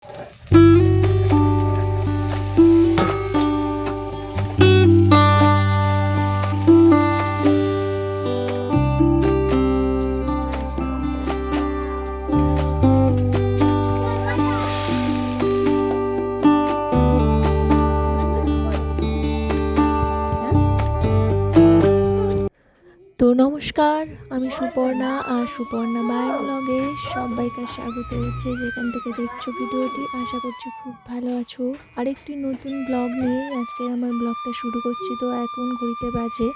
তো নমস্কার, আমি সুপর্ণা আর সুপর্ণা মায়ের ব্লগে সবাইকে স্বাগত হচ্ছে। যেখান থেকে দেখছো ভিডিওটি, আশা করছি খুব ভালো আছো। আরেকটি নতুন ব্লগ নিয়ে আজকে আমার ব্লগটা শুরু করছি। তো এখন ঘড়িতে বাজে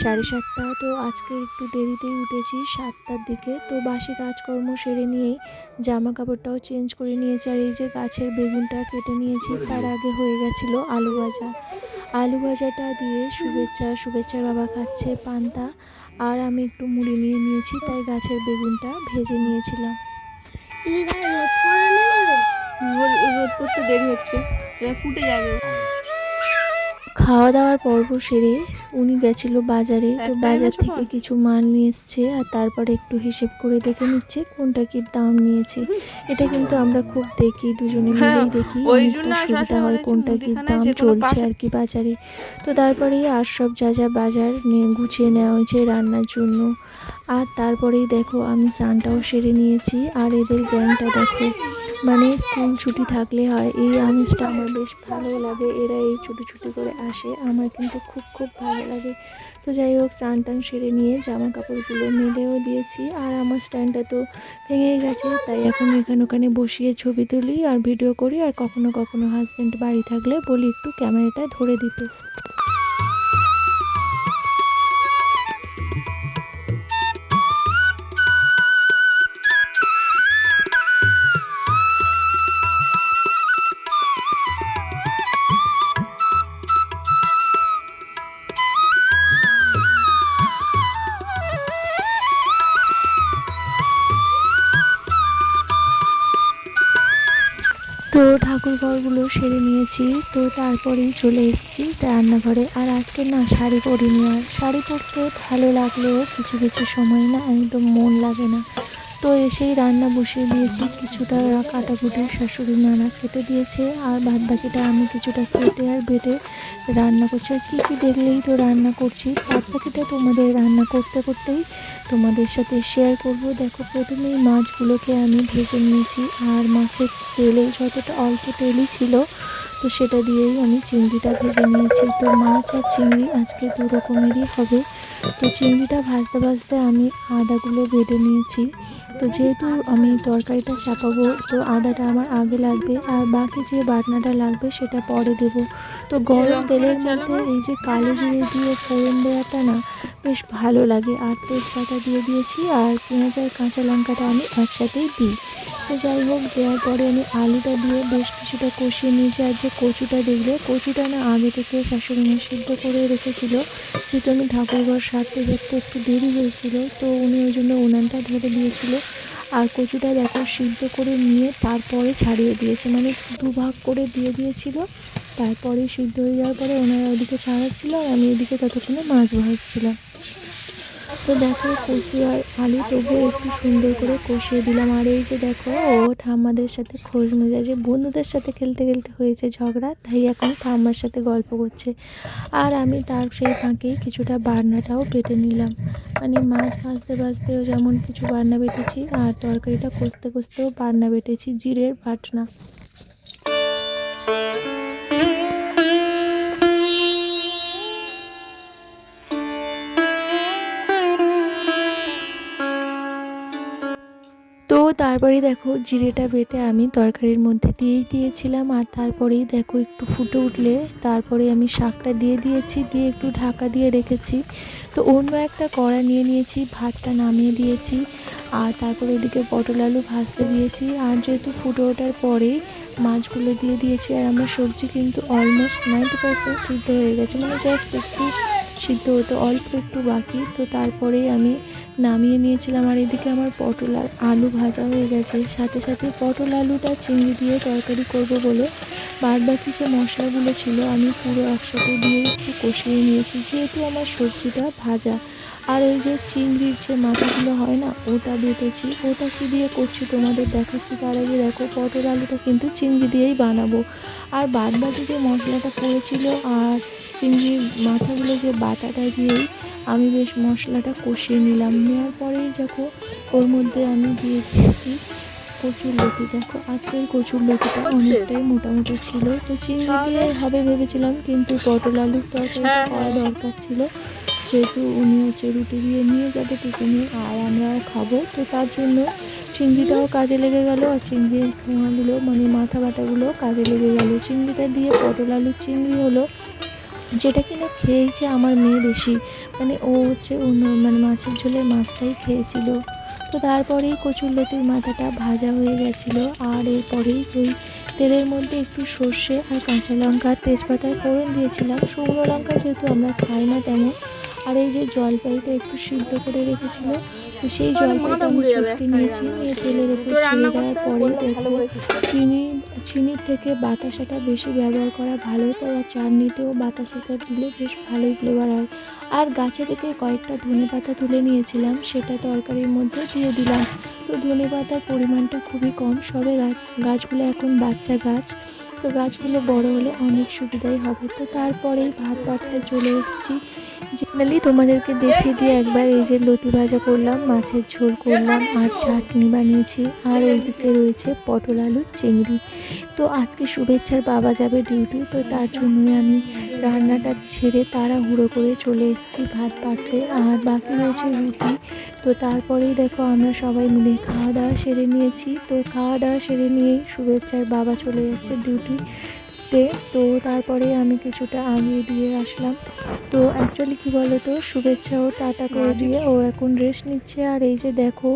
7:30। তো আজকে একটু দেরিতেই উঠেছি, 7টার দিকে। তো বাসি কাজকর্ম সেরে নিয়েই জামা কাপড়টাও চেঞ্জ করে নিয়েছি। আর এই যে গাছের বেগুনটা কেটে নিয়েছি, তার আগে হয়ে গেছিলো আলু ভাজা। আলু ভাজাটা দিয়ে শুভেচ্ছার বাবা খাচ্ছে পান্তা, আর আমি একটু মুড়ি নিয়ে নিয়েছি, তাই গাছের বেগুনটা ভেজে নিয়েছিলাম। রোদ পড়তে দেরি হচ্ছে, এটা ফুটে যাবে। খাওয়া দাওয়ার পর্ব সেরে উনি গেছিল বাজারে। তো বাজার থেকে কিছু মাল নিয়ে এসছে, আর তারপরে একটু হিসেব করে দেখে নিচ্ছে কোনটা কি দাম নিয়েছে। এটা কিন্তু আমরা খুব দেখি, দুজনে মিলেই দেখি, অনেকটা সুবিধা হয় কোনটা কি দাম চলছে আর কি বাজারে। তো তারপরেই আর সব যা যা বাজার নিয়ে গুছিয়ে নেওয়া হয়েছে রান্নার জন্য। আর তারপরেই দেখো আমি স্নানটাও সেরে নিয়েছি। আর এদের গ্যাংটা দেখো, মানে স্কুল ছুটি থাকলে হয় এই আমেজটা আমার বেশ ভালো লাগে। এরা এই ছুটি করে আসে, আমার কিন্তু খুব ভালো লাগে। তো যাই হোক, স্নান টান সেরে নিয়ে জামা কাপড়গুলো মেলেও দিয়েছি। আর আমার স্ট্যান্ডটা তো ভেঙেই গেছে, তাই এখন এখানে ওখানে বসিয়ে ছবি তুলি আর ভিডিও করি। আর কখনো কখনো হাজব্যান্ড বাড়ি থাকলে বলি একটু ক্যামেরাটা ধরে দিতে। তো ঠাকুর ঘরগুলো সেরে নিয়েছি। তো তারপরেই চলে এসেছি রান্নাঘরে। আর আজকে না শাড়ি পরিনি, আর শাড়ি পরতে ভালো লাগলেও কিছু কিছু সময় না একদম মন লাগে না। তো এসেই রান্না বসিয়ে দিয়েছি। কিছুটা কাটাকুটি শাশুড়ি নানা কেটে দিয়েছে, আর বাদ বাকিটা আমি কিছুটা কেটে আর বেটে রান্না করছি। আর কী কী দেখলেই তো রান্না করছি, বাদ বাকিটা তোমাদের রান্না করতে করতেই তোমাদের সাথে শেয়ার করব। দেখো, প্রথমেই মাছগুলোকে আমি ভেজে নিয়েছি, আর মাছের তেলে যতটা অল্প তেলই ছিল, তো সেটা দিয়েই আমি চিংড়িটা ভেজে নিয়েছি। তো মাছ আর চিংড়ি আজকে দু রকমেরই হবে। তো চিংড়িটা ভাজতে ভাজতে আমি আদাগুলো বেটে নিয়েছি। তো যেহেতু আমি তরকারিটা চাপাবো, তো আদাটা আমার আগে লাগবে, আর বাকি যে বাটনাটা লাগবে সেটা পরে দেব। তো গরম তেলের মধ্যে এই যে কালো জিরে দিয়ে ফোড়ন দেওয়াটা না বেশ ভালো লাগে। আর তেজপাতা দিয়ে দিয়েছি, আর পেঁয়াজ আর কাঁচা লঙ্কাটা আমি একসাথেই দিই। তো যাই হোক, দেওয়ার পরে আমি আলুটা দিয়ে বেশ কিছুটা কষিয়ে নিয়েছি। আর যে কচুটা দেখলে, কচুটা না আগে থেকে শাশুড়ি মা সিদ্ধ করে রেখেছিল। যেহেতু আমি ঠাকুরঘর সারতে একটু দেরি হয়েছিল, তো উনি ওই জন্য উনানটা ধরে দিয়েছিল। আর কচুটা দেখো সিদ্ধ করে নিয়ে তারপরে ছাড়িয়ে দিয়েছে, মানে দুভাগ করে দিয়ে দিয়েছিল। তারপরে সিদ্ধ হয়ে যাওয়ার পরে ওনারা ওদিকে ছাড়াচ্ছিল, আর আমি এদিকে ততক্ষণে মাছ ভাজছিলাম। তো দেখো, কচু আর আলু তবুও একটু সুন্দর করে কষিয়ে দিলাম। আর এই যে দেখো, ও ঠাম্মাদের সাথে খোঁজ মেজাজে বন্ধুদের সাথে খেলতে খেলতে হয়েছে ঝগড়া, তাই এখন ঠাম্মার সাথে গল্প করছে। আর আমি তার সেই ফাঁকেই কিছুটা বাটনাটাও বেটে নিলাম, মানে মাছ ভাজতে ভাজতেও যেমন কিছু বাটনা বেটেছি, আর তরকারিটা কষতে কষতেও বাটনা বেটেছি, জিরের বাটনা। তো তারপরেই দেখো, জিরেটা বেটে আমি তরকারির মধ্যে দিয়েই দিয়েছিলাম। আর তারপরেই দেখো একটু ফুটে উঠলে তারপরে আমি শাকটা দিয়ে দিয়েছি, দিয়ে একটু ঢাকা দিয়ে রেখেছি। তো অন্য একটা কড়া নিয়ে নিয়েছি, ভাতটা নামিয়ে দিয়েছি। আর তারপরে এদিকে পটল আলু ভাজতে দিয়েছি। আর যেহেতু ফুটে ওঠার পরেই মাছগুলো দিয়ে দিয়েছি। আর আমার সবজি কিন্তু অলমোস্ট 90% সিদ্ধ হয়ে গেছে, মানে জাস্ট একটু সিদ্ধ হতে অল্প একটু বাকি। তো তারপরেই আমি নামিয়ে নিয়েছিলাম। আর এদিকে আমার পটল আর আলু ভাজা হয়ে গেছে, সাথে সাথে পটল আলুটা চিংড়ি দিয়ে তরকারি করব বলে বাদ বাকি যে মশলাগুলো ছিল আমি পুরো একসাথে দিয়ে একটু কষিয়ে নিয়েছি, যেহেতু আমার সবজিটা ভাজা। আর ওই যে চিংড়ির যে মাথাগুলো হয় না, ওটা বেটেছি। ওটা কী দিয়ে করছি তোমাদের দেখাচ্ছি। তার আগে দেখো পটল আলুটা কিন্তু চিংড়ি দিয়েই বানাবো। আর বাদ বাকি যে মশলাটা পড়েছিল আর চিংড়ির মাথাগুলো যে বাটাটা দিয়েই আমি বেশ মশলাটা কষিয়ে নিলাম। নেওয়ার পরেই দেখো ওর মধ্যে আমি দিয়ে দিয়েছি কচুর লতি। দেখো আজকের কচুর লতিটা অনেকটাই মোটামুটি ছিল। তো চিংড়ি দিয়ে হবে ভেবেছিলাম, কিন্তু পটল আলুর তরকারিটা করা দরকার ছিল, যেহেতু উনি হচ্ছে রুটি দিয়ে নিয়ে যাবে টিফিনে আর আমরাও খাবো। তো তার জন্য চিংড়িটাও কাজে লেগে গেল আর চিংড়ির ঠোঙাগুলো মানে মাথা বাটাগুলো কাজে লেগে গেল। চিংড়িটা দিয়ে পটল আলুর চিংড়ি হলো, যেটা কিনা খেয়েছে আমার মেয়ে বেশি, মানে ও হচ্ছে অন্য মানে মাছের ঝোলের মাছটাই খেয়েছিল। তো তারপরেই কচুরলতির মাথাটা ভাজা হয়ে গেছিলো আর এরপরেই ওই তেলের মধ্যে একটু সর্ষে আর কাঁচা লঙ্কা তেজপাতার ফোড়ন দিয়েছিলাম। শুকনো লঙ্কা যেহেতু আমরা খাই না তেমন। আর এই যে জলপাইটা একটু সিদ্ধ করে রেখেছিলো, তো সেই জলপাইটা আমি চটকে নিয়েছি, নিয়ে তেলের উপর ছেড়ে দেওয়ার পরে দেখো চিনির থেকে বাতাসাটা বেশি ব্যবহার করা ভালো, তাই আর চাটনিতেও বাতাসাটা দিলে বেশ ভালোই ফ্লেভার হয়। আর গাছে থেকে কয়েকটা ধনেপাতা তুলে নিয়েছিলাম, সেটা তরকারির মধ্যে দিয়ে দিলাম। তো ধনেপাতার পরিমাণটা খুবই কম, সবে গাছগুলো এখন বাচ্চা গাছ, তো গাছগুলো বড় হলে অনেক সুবিধাই হবে। তো তারপরেই ভাত বাড়তে চলে এসেছি। জেনারেলি তোমাদেরকে দেখিয়ে দিয়ে একবার এই যে লতি ভাজা করলাম, মাছের ঝোল করলাম আর চাটনি বানিয়েছি, আর ওইদিকে রয়েছে পটল আলুর চিংড়ি। তো আজকে শুভেচ্ছার বাবা যাবে ডিউটি, তো তার জন্যই আমি রান্নাটা ছেড়ে তাড়াহুড়ো করে চলে এসেছি ভাত বাড়তে। আর বাকি রয়েছে রুটি। তো তারপরেই দেখো আমরা সবাই মিলে খাওয়া দাওয়া সেরে নিয়েছি। তো খাওয়া দাওয়া সেরে নিয়েই শুভেচ্ছার বাবা চলে যাচ্ছে ডিউটিতে। তো তারপরে আমি কিছুটা আগিয়ে দিয়ে আসলাম। তো অ্যাকচুয়ালি কী বলো তো, শুভেচ্ছাও টাটা করে দিয়ে ও এখন রেস্ট নিচ্ছে। আর এই যে দেখো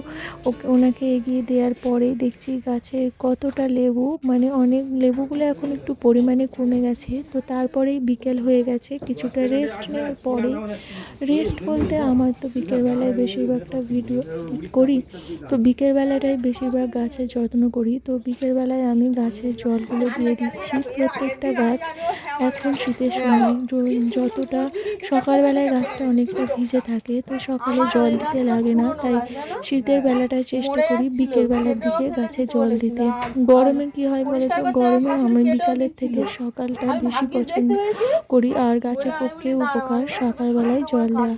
ওনাকে এগিয়ে দেওয়ার পরেই দেখছি গাছে কতটা লেবু, মানে অনেক লেবুগুলো এখন একটু পরিমাণে কমে গেছে। তো তারপরেই বিকেল হয়ে গেছে, কিছুটা রেস্ট নেওয়ার পরে, রেস্ট বলতে আমার তো বিকেলবেলায় বেশিরভাগটা ভিডিও এডিট করি, তো বিকেলবেলাটাই বেশিরভাগ গাছের যত্ন করি। তো বিকেলবেলায় আমি গাছের জলগুলো দিয়ে দিচ্ছি প্রত্যেকটা গাছ। এখন শীতের সময় যতটা সকালবেলায় গাছটা অনেকটা ভিজে থাকে, তো সকালে জল দিতে লাগে না, তাই শীতের বেলাটায় চেষ্টা করি বিকেল বেলার দিকে গাছে জল দিতে। গরমে কি হয় বলো তো, গরমে আমি বিকালের থেকে সকালটা বেশি পছন্দ করি, আর গাছের পক্ষে উপকার সকালবেলায় জল দেওয়া।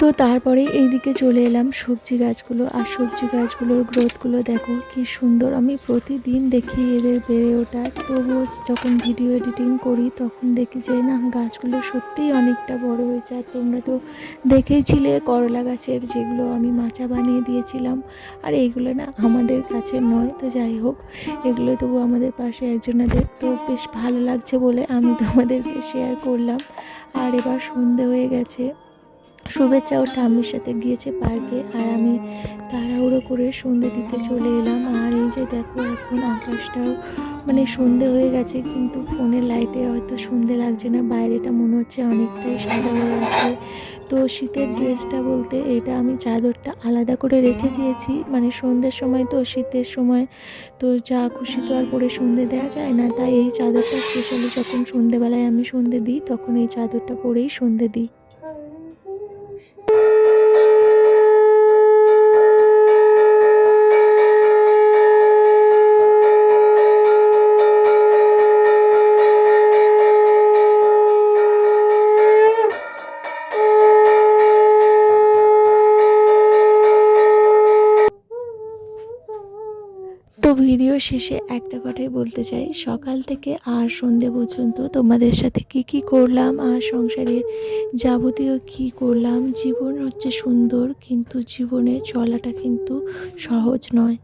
তো তারপরে এইদিকে চলে এলাম সবজি গাছগুলো, আর সবজি গাছগুলোর গ্রোথগুলো দেখো কি সুন্দর। আমি প্রতিদিন দেখি এদের বেড়ে ওঠা, তবুও যখন ভিডিও এডিটিং করি তখন দেখি যে না, গাছগুলো সত্যিই অনেকটা বড় হয়েছে। আর তোমরা তো দেখেইছিলে করলা গাছের যেগুলো আমি মাচা বানিয়ে দিয়েছিলাম, আর এইগুলো না আমাদের গাছের নয়। তো যাই হোক, এগুলো তবু আমাদের পাশে একজনাদের, তো বেশ ভালো লাগছে বলে আমি তোমাদেরকে শেয়ার করলাম। আর এবার সন্ধে হয়ে গেছে, শুভেচ্ছা ওর ঠাম্মির সাথে গিয়েছে পার্কে, আর আমি তাড়াহুড়ো করে সন্ধে দিতে চলে এলাম। আর এই যে দেখো এখন আকাশটাও মানে সন্ধে হয়ে গেছে, কিন্তু ফোনের লাইটে হয়তো সন্ধে লাগছে না, বাইরেটা মনে হচ্ছে অনেকটাই সাদা হয়ে আছে। তো শীতের ড্রেসটা বলতে এটা আমি চাদরটা আলাদা করে রেখে দিয়েছি, মানে সন্ধ্যের সময় তো শীতের সময় তো যা খুশি তো আর পরে সন্ধে দেওয়া যায় না, তাই এই চাদরটা স্পেশালি যখন সন্ধেবেলায় আমি সন্ধে দিই তখন এই চাদরটা পরেই সন্ধে দিই। তো ভিডিও শেষে একটা কথাই বলতে চাই, সকাল থেকে আর সন্ধে পর্যন্ত তোমাদের সাথে কি করলাম আর সংসারের যাবতীয় কি করলাম। জীবন হচ্ছে সুন্দর, কিন্তু জীবনে চলাটা কিন্তু সহজ নয়।